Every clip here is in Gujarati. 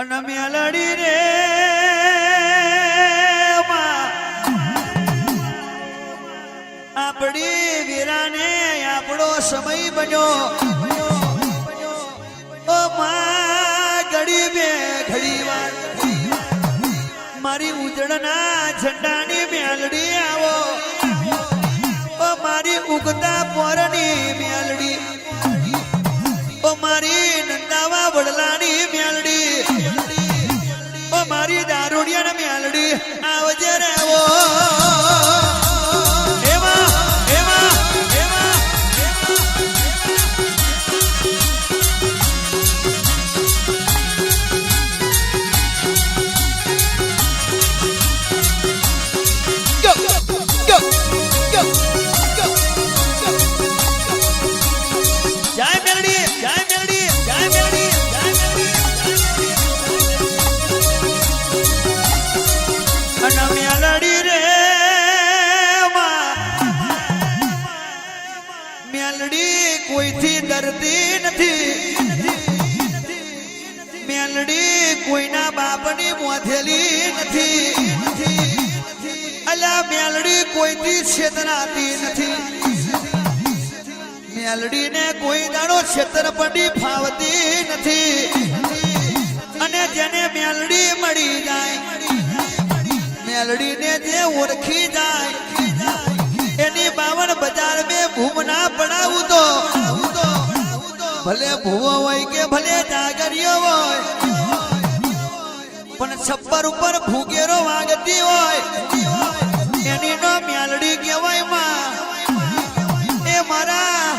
અને મેલડી રે આપડી વીરાને આપણો સમય બન્યો ઓ માં ઘડી બે ઘડી વાર મારી ઉજળના ઝંડાની મેલડી આવો ઓ મારી ઉગતા પોરની મેલડી ઓ મારી નંદાવા વડલાની મેલડી ઓ મારી દારૂડિયાની મેલડી આવજે રે ઓ ડરતી નથી મેલડી કોઈના બાપની મોથેલી નથી અલા મેલડી કોઈથી છેતરાતી નથી મેલડીને કોઈ દાડો છેતરપટી ફાવતી નથી અને જેને મેલડી મળી જાય મેલડીને જે ઓળખી જાય એની 52 બજાર में ભૂમ ના પડાવું તો ભલે ભૂવો હોય કે ભલે જાગરિયો હોય પણ છપ્પર ઉપર ભૂગેરો વાગતી હોય એની નો મેલડી કહેવાય માં એ મારા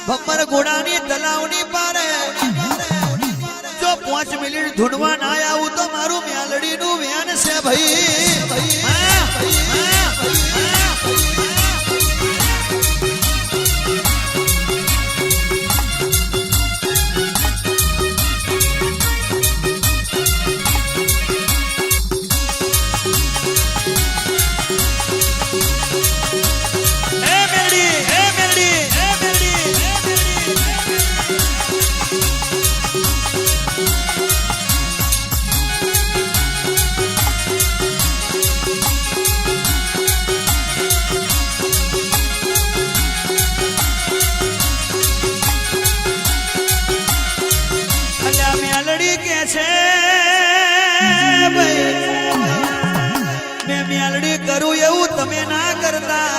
ભમર ઘોડાની તલાવની પારે જો 5 મિનિટ ધૂણવા ના આવું તો મારું મેલડી નું વેન છે ભાઈ મેલડી કરું એવું તમે ના કરતા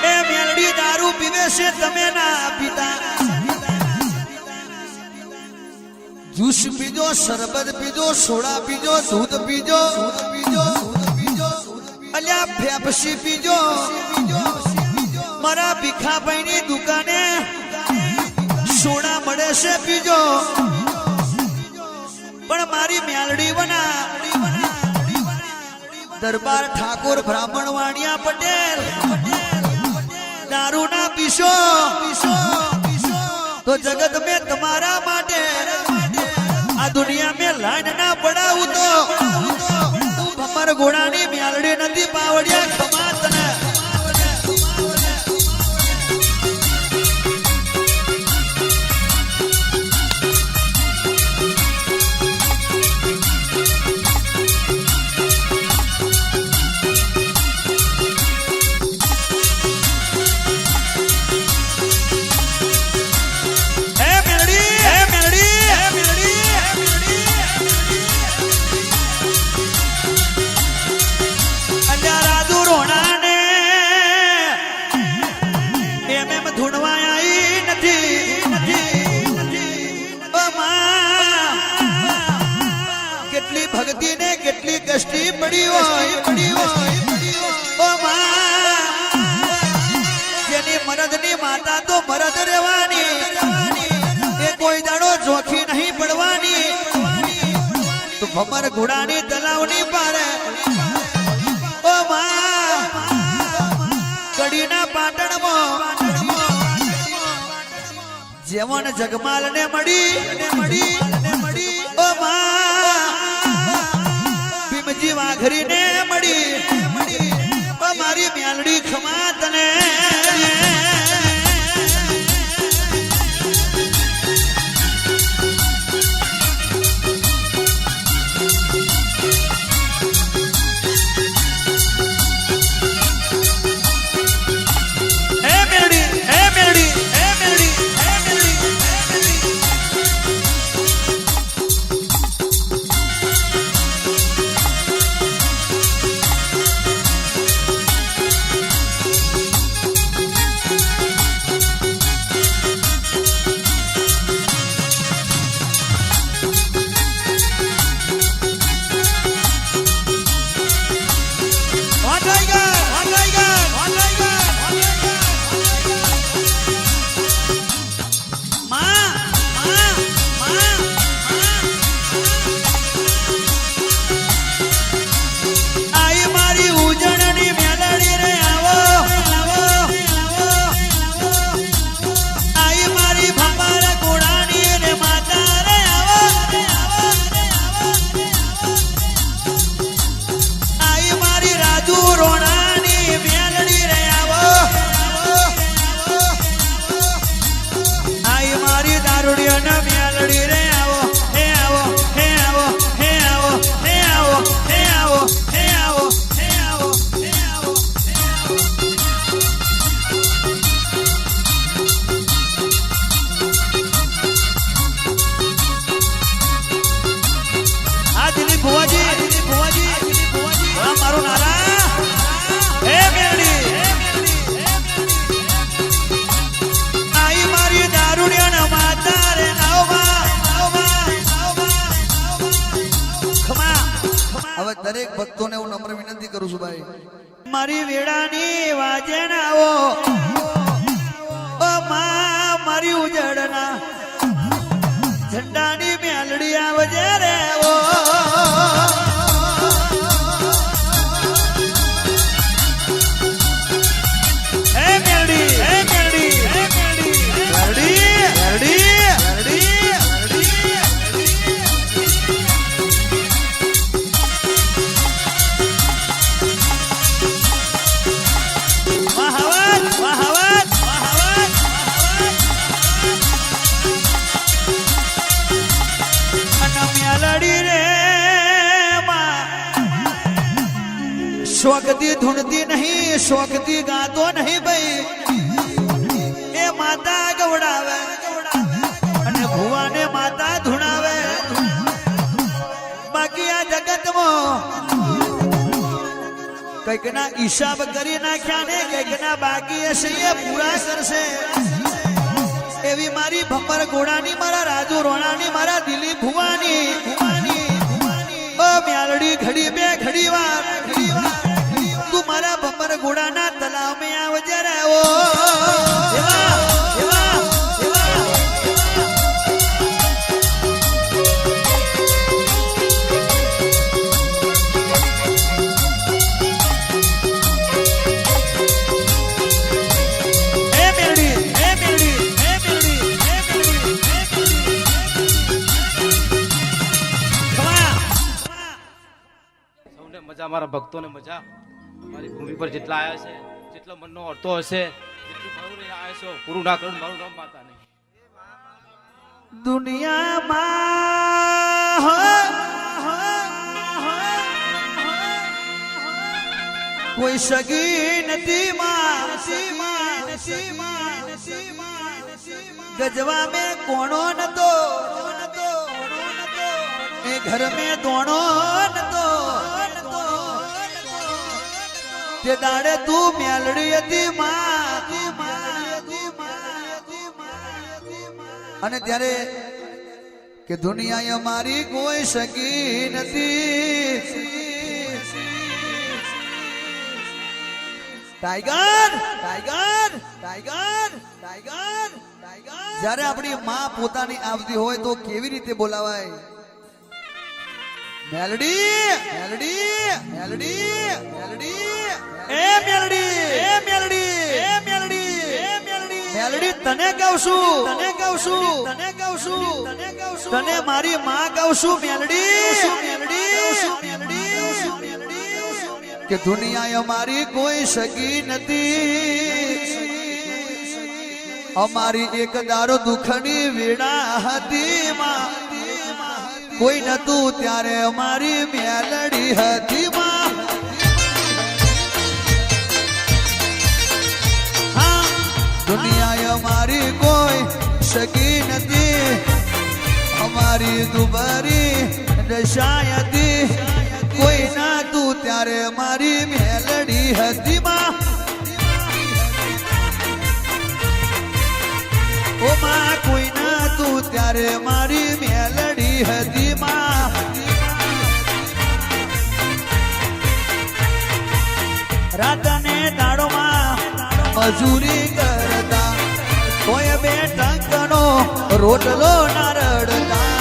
એ મેલડી દારૂ પીવે છે તમે ના પીતા જ્યુસ પીજો શરબત પીજો સોડા પીજો દૂધ પીજો અલ્યા ફેફસી પીજો મારા ભીખાભાઈની દુકાને સોડા મળે છે પીજો પણ મારી મેલડી બના દરબાર ઠાકોર બ્રાહ્મણ વાણિયા પટેલ દારૂ ના પીશો તો જગત में તમારા માટે આ દુનિયા में લાઈન ના પડાવું તો ભમર ઘોડાની મેલડી નથી પાવડિયા ખમાત ને ભક્તિ ને કેટલી કષ્ટી પડી હોય ઓ માં જેની મરદની માતા તો મરદ રહેવાની એ કોઈ દાડો જોખી નહીં પડવાની તો ભમર ઘોડાની તલાવની પારે ઓ માં કડીના પાટણમાં જેવણ જગમાલ ને મળી ઓ માં વાઘરી ને મળી મારી મેલડી ખમા તને હવે દરેક ભક્તોને હું નમ્ર વિનંતી કરું છું ભાઈ, મારી વેળાની વાજે ના આવો ઓ માં, મારી ઉજળના ઝંડાની મેલડી આવજે રે ઓ शौकती धुनती नहीं, शौकती गातो नहीं भाई, ए माता गवड़ावे અને ભુવાને માતા ધુણાવે, બાકી આ જગતમાં કઈક ના હિસાબ કરી નાખ્યા ને કઈક ના બાકી હશે એ પૂરા કરશે, એવી મારી ભંબર ઘોડાની, મારા રાજુ રોણાની, મારા દિલીપ ભુવાની ઓ મ્યાલડી ઘડી બે ઘડી વાર તું મારા ભંબર ઘોડાના તલાવ में આવજે રે ઓ મજા, મારા ભક્તોને મજા, મારી ભૂમિ પર જેટલા આવ્યા છે, જેટલો મનનો અર્થો હશે, જેટલું મારું લઈને આવ્યા છો, પૂરું ના કરું મારું નામ માતા નહીં. દુનિયામાં કોઈ સગી નથી માં, ગજવા में કોણો નતો, એ ઘર में દોણો નતો, તે દાડે તું મેલડી હતી માં, અને ત્યારે કે દુનિયા અમારી કોઈ સગી નથી. ટાઈગર ટાઈગર ટાઈગર ટાઈગર જ્યારે આપણી માં પોતાની આવતી હોય તો કેવી રીતે બોલાવાય? મેલડી મેલડી મેલડી મેલડી એ મેલડી એ મેલડી એ મેલડી એ મેલડી મેલડી તને કહું છું, તને કહું છું, તને કહું છું, તને કહું છું, તને મારી માં કહું છું મેલડી મેલડી કે દુનિયા અમારી કોઈ સગી નથી, અમારી એક દારો દુખની વેડા હતી માં, કોઈ નતું ત્યારે અમારી મેલડી હતી માં. હા, દુનિયા અમારી કોઈ સગી નથી, અમારી દુબારી દશા હતી, કોઈ નતું ત્યારે અમારી મેલડી હતી માં. ઓ માં કોઈ નતું ત્યારે મારી મેલડી હતી માં. રાત ને દાડો માં મજૂરી કરતા, કોઈ બે ટંકનો રોટલો ના રડતા.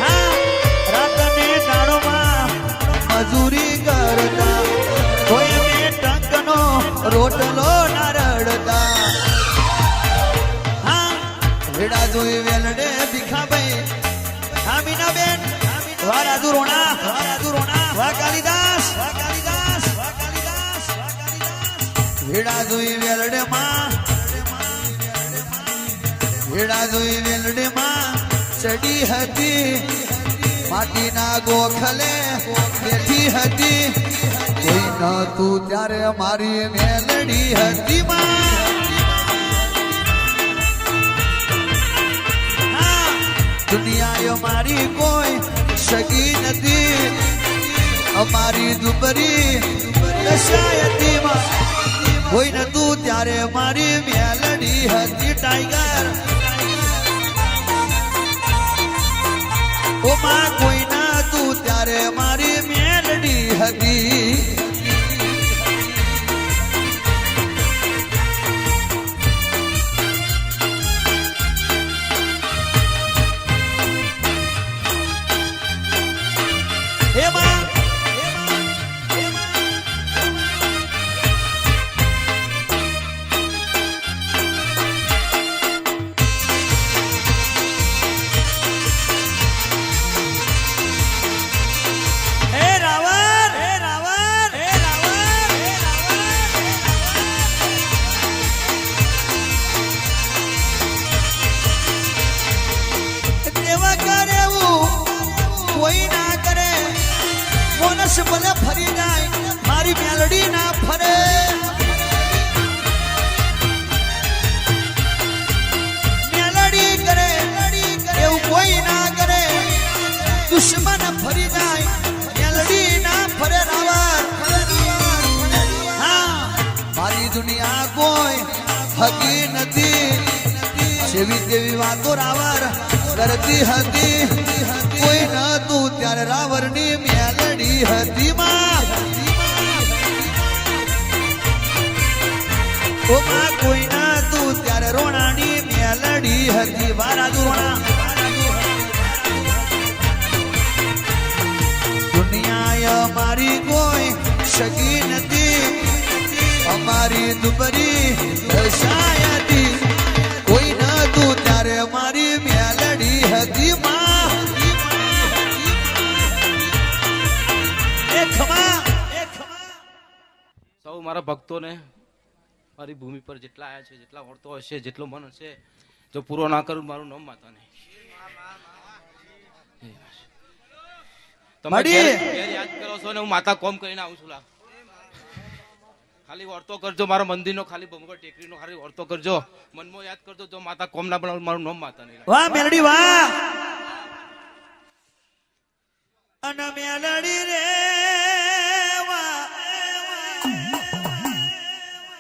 હા, રાત ને દાડો માં મજૂરી કરતા, કોઈ બે ટંકનો રોટલો ના રડતા. હા, વેડા જોઈ વેલડે ભીખા ભાઈ, હા મીના બેન, વાહ રાજુ રોણા, વાહ રાજુ રોણા, વાહ કાલિદાસ, વાહ કાલિદાસ, વાહ કાલિદાસ, વાહ કાલિદાસ. વેડા જોઈ વેલડે માં, વેડા જોઈ વેલડે માં ચડી હતી, માટીના ગોખલે બેઠી હતી, કોઈ નતું ત્યારે મારી મેલડી હતી માં. હા, દુનિયા અમારી કોઈ સગી નથી, અમારી દુબરી દશા હતી માં, કોઈ નતું ત્યારે મારી મેલડી હતી. ટાઈગર ઓ માં કોઈ ના તું ત્યારે મારી મેલડી હતી હે માં ભલે ફરી જાય મારી મેલડી ના ફરે મેલડી કરે એવું કોઈ ના કરે દુશ્મન ફરી જાય મેલડી ના ફરે રાવર હા મારી દુનિયા કોઈ હકી નથી જેવી તેવી વાતો રાવર કરતી હતી કોઈ ન તું ત્યારે રાવરની મેલડી હતી માં ઓ માં કોઈ ન તું ત્યારે રોણાની મેલડી હતી વારાજુ રોણા દુનિયા અમારી કોઈ સગી નથી અમારી દુબરી દશાય હતી કોઈ ન તું ત્યારે મારી મેલડી હતી માં સૌ મારા ભક્તોને મારી ભૂમિ પર જેટલા આવ્યા છે જેટલા વર્તો હશે જેટલો મન હશે જો પૂરો ના કરું મારું નામ માતા નહીં તમે ઘેર યાદ કરો છો ને હું માતા કોમ કરીને આવું છું ખાલી વર્તો કરજો મારા મંદિરનો ખાલી ભમગર ટેકરીનો ખાલી વર્તો કરજો મનમાં યાદ કરજો જો માતા કોમ ના બનાવું મારું નામ માતા નહીં વાહ મેલડી વાહ અન મેલડી રે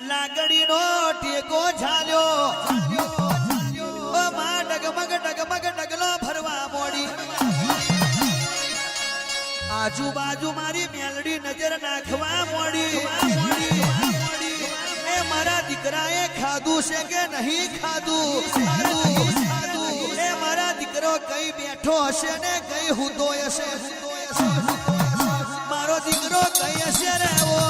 લાગડીનો ટેકો ઝાલ્યો ઓ માં ડગમગ ડગમગ ડગલો ભરવા મોડી આજુબાજુ મારી મેલડી નજર નાખવા મોડી એ મારા દીકરાએ ખાધું છે કે નહીં ખાધું એ મારા દીકરો કઈ બેઠો હશે ને કઈ હુતો હશે મારો દીકરો કઈ હશે રે ઓ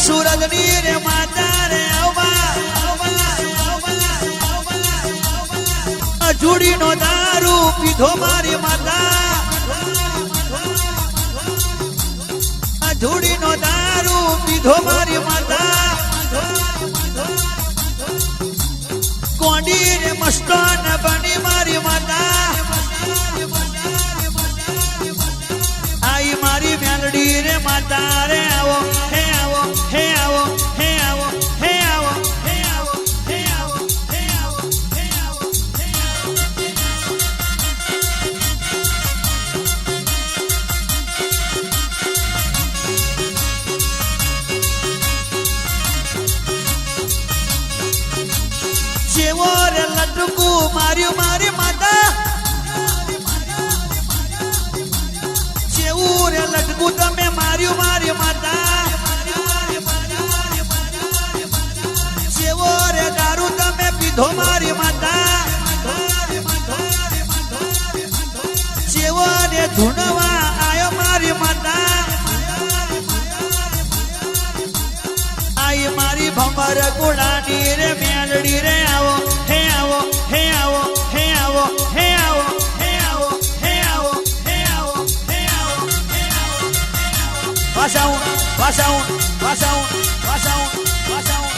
સુરજની રે માતા રે અજુડીનો દારૂ પીધો મારી માતા અજુડીનો દારૂ પીધો મારી માતા કોંડી રે મસ્તન બની મારી માતા આઈ મારી મેલડી રે માતા રે આવો હે આવો હે આવો હે આવો હે આવો હે આવો હે આવો હે આવો હે આવો હે આવો જેવો રે લટકુ માર્યું મારી માતા જેવું રે લટકુ તમે માર્યું મારી માતા જેવો રે દારૂ તમે પીધો મારી માતા જેવો રે ધૂણવા આયો મારી માતા આઈ મારી ભમર ગુડાની રે મેલડી રે આવો હે આવો વાસાઉન વાસાઉન વાસાઉન વાસાઉન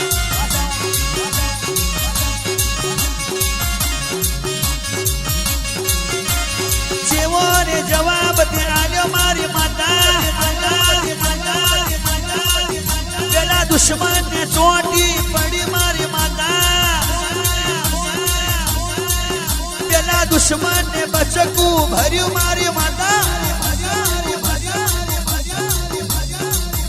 જેવો ને જવાબ તે આલ્યો મારી માતા પેલા દુશ્મન ને ચોટી પડી મારી માતા પેલા દુશ્મન ને બચકું ભર્યું મારી માતા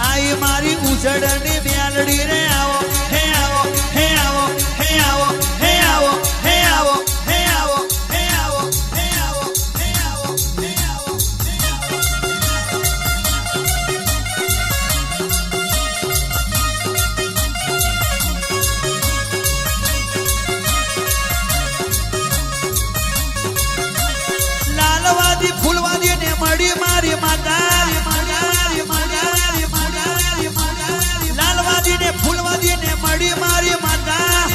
આઈ મારી ઉજળની મ્યાલડી રે આવો હે આવો હે આવો હે આવો હે આવો હે આવો હે આવો હે આવો હે આવો હે આવો હે આવો લાલવાદી ફૂલવાદી ને મળી મારી માતા લાલવાદી ને ફૂલવાદી ને મળી મારી માતા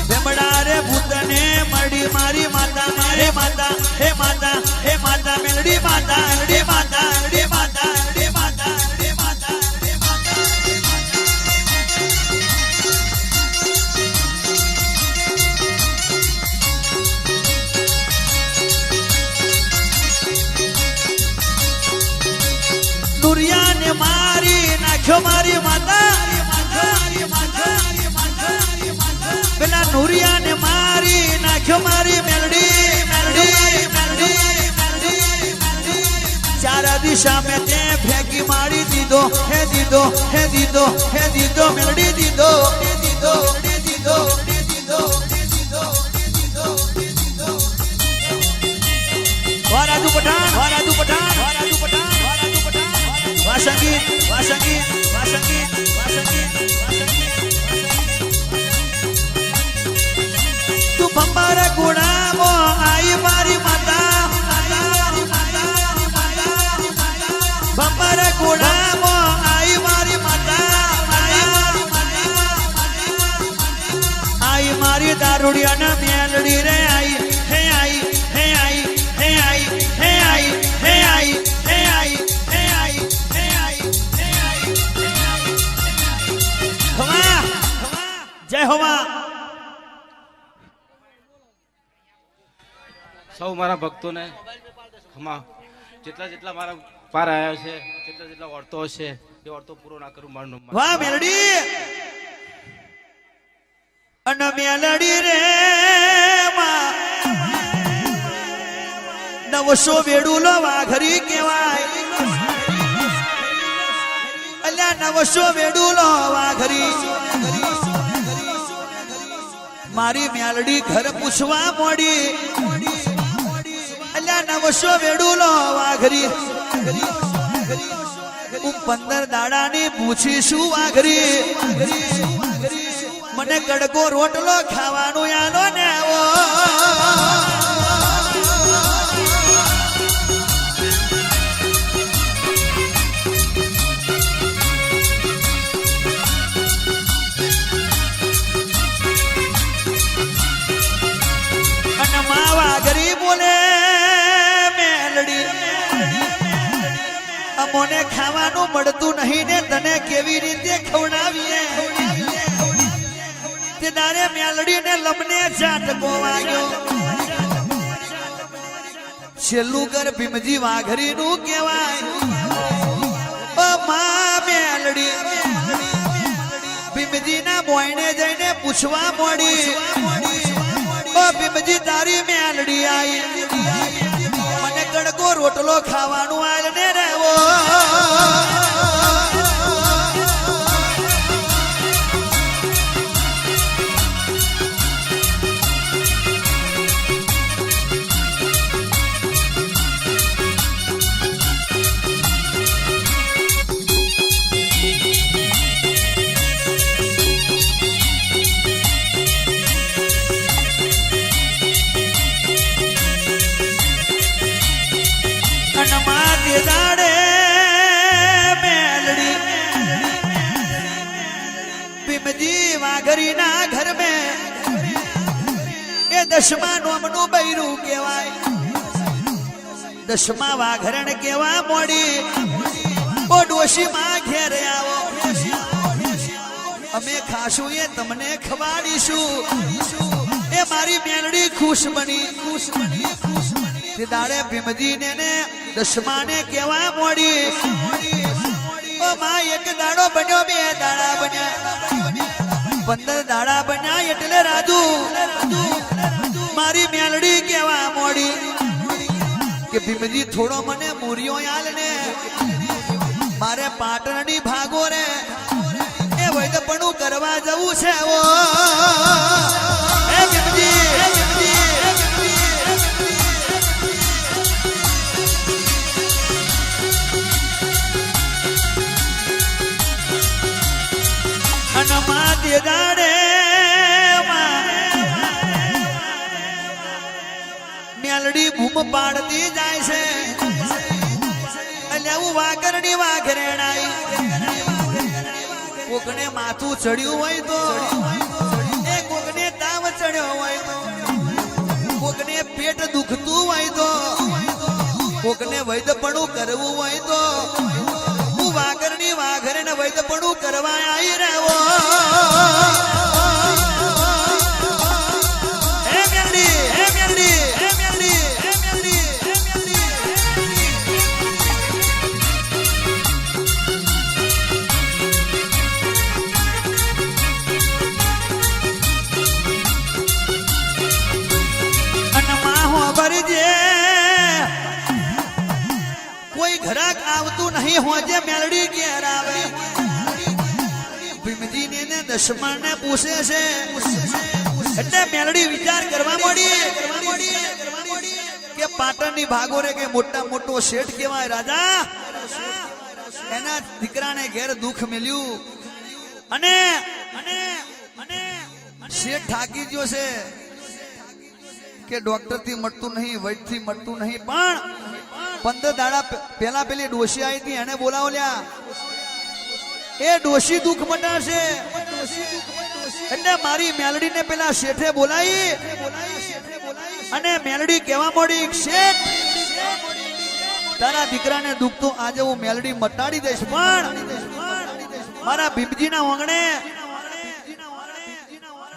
બેમડા રે ભૂત ને મળી મારી માતા હે માતા હે માતા હે માતા મેલડી માતા મેલડી માતા મેલડી માતા મેલડી માતા મેલડી માતા મેલડી માતા નુરિયા ને મારી નાખ્યો મારી માતા પેલા નુરિયા ને મારી નાખ્યો મારી મેલડી મેલડી મેલડી ચાર દિશા મેં તે ફેંકી મારી દીધો હે દીધો હે દીધો હે દીધો મેલડી દીધો હે દીધો હે દીધો હે દીધો હે દીધો હે દીધો હે દીધો વારાજુ પઠાણ વારાજુ પઠાણ વારાજુ પઠાણ વારાજુ પઠાણ વાસંગી વાસંગી વાસંગી વાસંગી વાસંગી તું ભંબારા ગુણામો આઈ મારી માતા ભંબારા ગુણામો આઈ મારી માતા આઈ મારી દારૂડિયાના મેલડી રે આઈ હે આઈ હે આઈ હે આઈ હે આઈ હે આઈ હે આઈ હે આઈ હે આઈ હે આઈ હવા જય હવા સૌ મારા ભક્તોને હમા જેટલા જેટલા મારા પાર આવ્યા છે જેટલા જેટલા વર્તો છે એ વર્તો પૂરો ના કરું મારું નામ વાહ મેલડી અન મેલડી રે માં નવસો વેડુલો વાઘરી કહેવાય અલ્યા નવસો વેડુલો વાઘરી મારી મેલડી ઘર પૂછવા મોડી અલ્યા નવસો વેડુલો વાઘરી 15 દાડાની પૂછીશું વાઘરી મને ગડકો રોટલો ખાવાનું યાનો ને આવો અને માવા ગરી બોલે મેલડી અમોને ખાવાનું મળતું નહીં ને તને કેવી રીતે ખવડાવીએ તે દારે મેલડી ને લમને ઝાટકો વાગ્યો છેલ્લું ઘર ભીમજી વાઘરી નું કહેવાય ઓ મા મેલડી ભીમજી ના બોયને જઈને પૂછવા મોડી ઓ ભીમજી તારી મેલડી આઈ મને ગડકો રોટલો ખાવાનું આલ ને રેવો વાઘરી ના ઘર में એ દશમા નોમનું બૈરું કહેવાય દસમા વાઘરણ કેવા મોડી ઓ ડોશી માં ઘેર આવો અમે ખાશું એ તમને ખવાડીશું એ મારી મેલડી ખુશ બની તે દાડે ભીમજી ને દસમા ને કેવા મોડી ઓ માં એક દાડો બન્યો બે દાડા બન્યા 15 દાડા બન્યા એટલે રાજુ મારી મેલડી કેવા મોડી કે ભીમજી થોડો મને મૂરિયો આલ ને મારે પાટણની ભાગો રે એ વૈદપણું કરવા જવું છે ઓ એ ભીમજી અનમાં તે દાડે મેલડી બૂમ પાડતી જાય છે અલ્યા વાઘરની વાઘરેણાઈ કોકને માથું ચડ્યું હોય તો એ કોકને તાવ ચડ્યો હોય તો કોકને પેટ દુખતું હોય તો કોકને વૈદપણું કરવું હોય તો હું વાઘરની વાઘરેને વૈદપણું કરવા આવી રહ્યો કોઈ ઘરાક આવતું નહીં હોજે મેલડી ઘેર આવે ભીમજી ને દસમા ને પૂછે છે એટલે મેલડી વિચાર કરવા મળી કે પાટણની ભાગો રે કે મોટા મોટો શેઠ કહેવાય રાજા એના દીકરાને ઘેર દુઃખ મળ્યું અને શેઠ થાકી ગયો છે કે ડોક્ટર થી મળતું નહીં વૈદ થી મળતું નહીં પણ 15 દાડા પેલા પેલી ડોશી આવી હતી એને બોલાવો લ્યા એ ડોશી દુઃખ મટાડશે એટલે મારી મેલડી ને પેલા શેઠે બોલાવી અને મેલડી કેવા મોડી શેઠ તારા દીકરાને દુઃખ તો આજે હું મેલડી મટાડી દઈશ પણ મારા ભીમજી ના આંગણે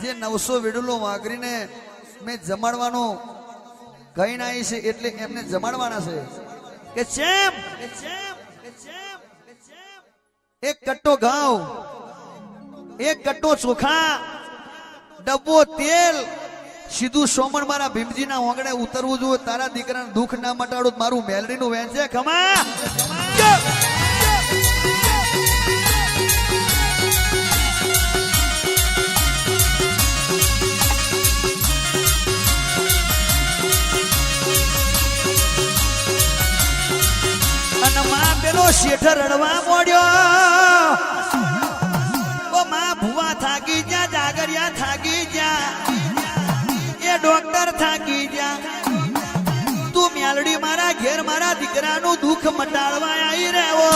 જે 900 વેડુલો વાઘરીને મેં જમાડવાનો કઈ ના છે એટલે એમને જમાડવાના છે કે ચેમ એક કટ્ટો ઘઉં એક કટ્ટો ચોખા ડબ્બો તેલ સીધું સોમણ મારા ભીમજી ના આંગણે ઉતરવું જોઈએ તારા દીકરાને દુઃખ ના મટાડું મારું મેલડી નું વેન છે ખમા પેલો શેઠ રડવા મોડ્યો ઓ માં ભુવા થાકી જા જાગરિયા થાકી જા એ ડોક્ટર થાકી જા તું મેલડી મારા ઘેર મારા દીકરાનું દુઃખ મટાડવા આવી રહ્યો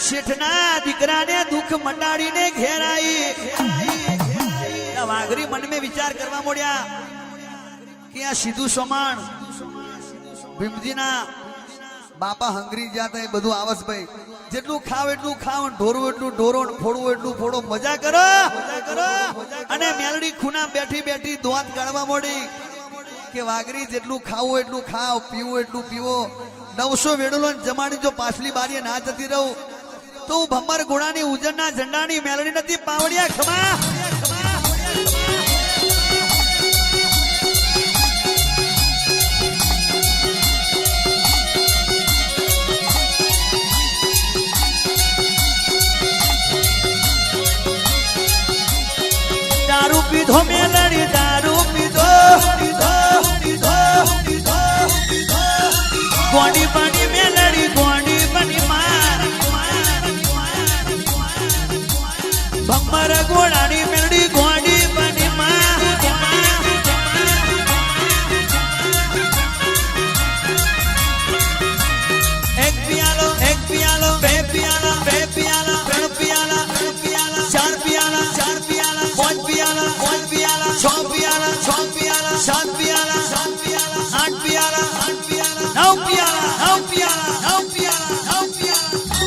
શેઠના દીકરાને દુઃખ મટાડીને ઘેર આવી વાઘરી મન મેં વિચાર કરવા મોડ્યા કે આ સીધું સમાણ ભીમજીના બાપા હંગરી જાતા એ બધું આવસ ભાઈ જેટલું ખાવ એટલું ખાવ ઢોરવું એટલું ઢોરો ફોડવું એટલું ફોડો મજા કરો અને મેલડી ખૂના બેઠી બેઠી દોત કાઢવા મોડી કે વાઘરી જેટલું ખાવું એટલું ખાવ પીવું એટલું પીવો 900 વેડુલો જમાડી જો પાછલી બારીએ ના જતી રહું તો ભમર ઘોડાની ઉજળના ઝંડાની મેલડી નથી પાવડિયા ખમા દારૂ પીધો મેલડી દારૂ પીધો ગોંડી પાણી મેલડી ગોંડી પાણી માર ભમર ઘોડાની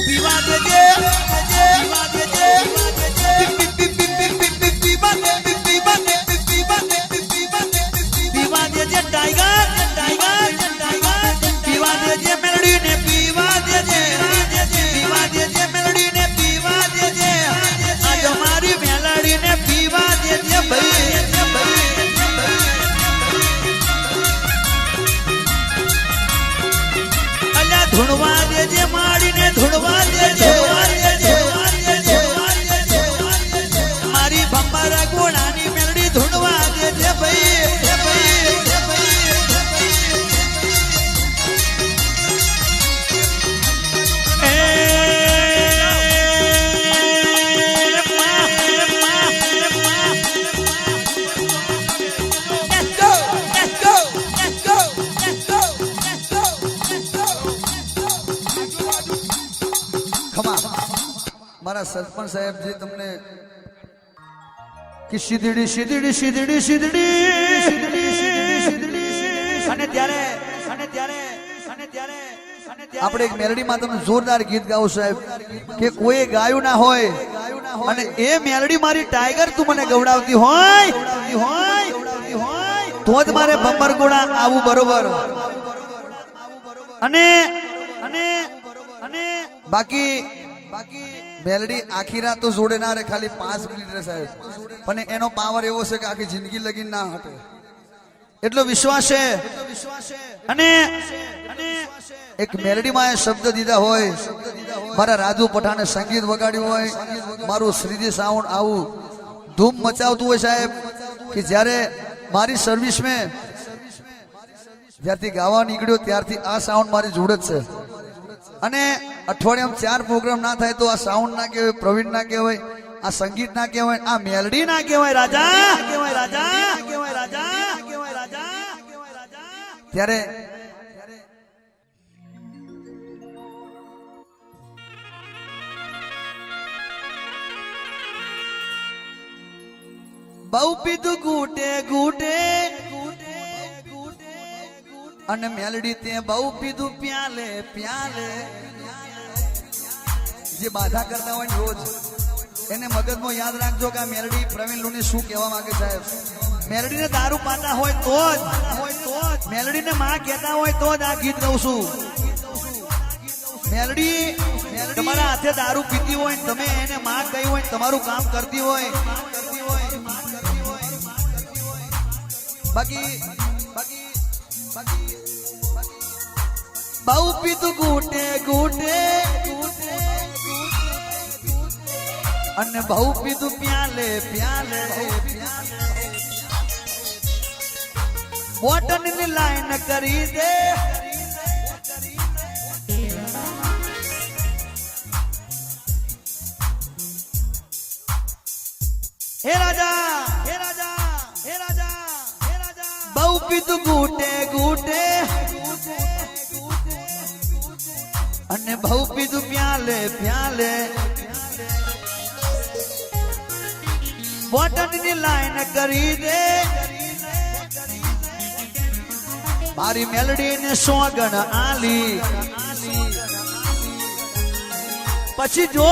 પીવા દેજે પીવા દેજે પીવા દેજે ટાઈગર પીવા દેજે મેલડી ને પીવા દેજે પીવા દેજે મેલડી ને પીવા દેજે આજ મારી મેલડી ને પીવા દેજે ભાઈ અલ્યા ધૂણવા દેજે માડીને ધૂણવા દેજે મારી ભંબાર ગોળાની મેલડી ધૂણવા દેજે ભાઈ મારા સરપંચ સાહેબ જે તમને કે સીધડી સીધડી સીધડી સીધડી અને ત્યારે આપણે એક મેલડી માતાનું જોરદાર ગીત ગાવું સાહેબ કે કોઈ ગાયું ના હોય અને એ મેલડી મારી ટાઈગર તું મને ગવડાવતી હોય તો જ મારે ભંબર ગોળા આવું બરોબર અને બાકી મેલડી આખી રાત તો જોડે ના રે ખાલી 5 મિનિટ રે સાહેબ પણ એનો પાવર એવો છે કે આખી જિંદગી લગી ના હટે એટલો વિશ્વાસ છે અને એક મેલડી માં શબ્દ દીધા હોય મારા રાજુ પઠાણે સંગીત વગાડ્યું હોય મારું શ્રીજી સાઉન્ડ આવું ધૂમ મચાવતું હોય સાહેબ કે જ્યારે મારી સર્વિસ મેં જ્યારથી ગાવા નીકળ્યો ત્યારથી આ સાઉન્ડ મારી જોડે જ છે અને અઠવાડિયામાં 4 પ્રોગ્રામ ના થાય તો આ સાઉન્ડ ના કહેવાય પ્રવીણ ના કહેવાય આ સંગીત ના કહેવાય આ મેલડી ના કહેવાય રાજા ત્યારે બહુ પીધું ઘૂટે ઘૂટે અને મેલડી તે બહુ પીધું પ્યાલે પ્યાલે જે બાધા કરતા હોય રોજ એને મગજમાં યાદ રાખજો કે આ મેલડી પ્રવીણ લુની શું કહેવા માંગે સાહેબ મેલડીને દારૂ પાતા હોય તો જ મેલડીને માં કહેતા હોય તો જ આ ગીત ગાઉં છું મેલડી તમારા હાથે દારૂ પીતી હોય તમે એને માં કહી હોય તમારું કામ કરતી હોય બાકી બહુ પીધું ઘૂટે ઘૂટે અને બહુ પીધું પ્યાલે પ્યાલે બોટન ની લાઈન કરી દે હે રાજા હે રાજા હે રાજા હે રાજા બહુ પીધું ઘૂટે ઘૂટે અને બહુ પીધું પ્યાલે પ્યાલે બોટન ની લાઈન કરી દે મારી મેલડી ને સોગણ આલી પછી જો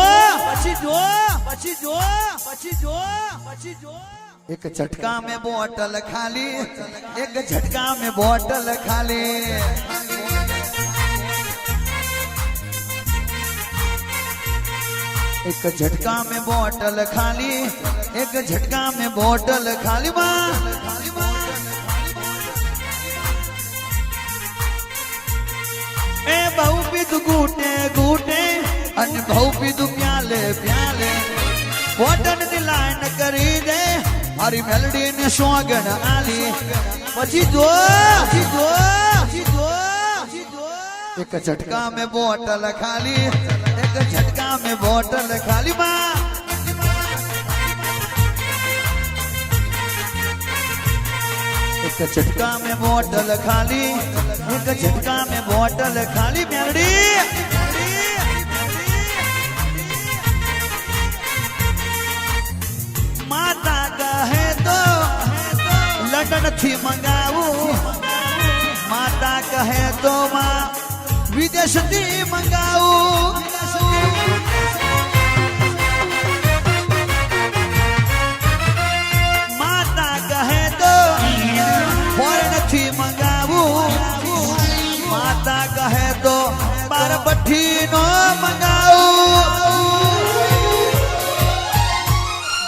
એક झटका में बोतल खाली एक झटका में बोतल खाली एक झटका में बोतल खाली एक झटका में बोतल खाली मां ए बहु पीधु घूटे घूटे अन बहु पीधु प्याले प्याले बोतल नी लाइन करी दे मारी मेलडी ने सोगन आली પછી જો एक झटका में बोतल खाली एक झटका में बोतल खाली मां एक झटका में बोतल खाली एक झटका में बोतल खाली मेलडी माता कहे तो लंदन थी मंगाऊ माता कहे तो मां વિદેશથી મંગાવું માતા કહે તો ફોરેનથી મંગાવું માતા કહે તો બાર ભઠ્ઠીનો મંગાવું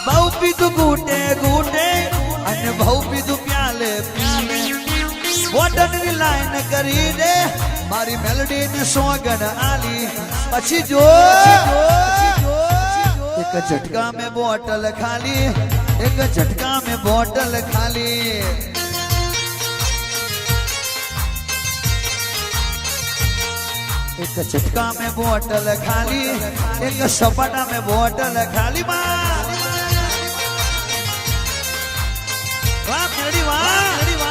બહુ પીધું ઘૂંટે ઘૂંટે અને બહુ પીધું પ્યાલે પ્યાલે વોટરની લાઈન કરી દે મારી મેલડી ને સોગન આલી પછી જો એક झटका में बोतल खाली एक झटका में बोतल खाली एक झटका में बोतल खाली एक सपाटा में बोतल खाली वाह मेलडी वाह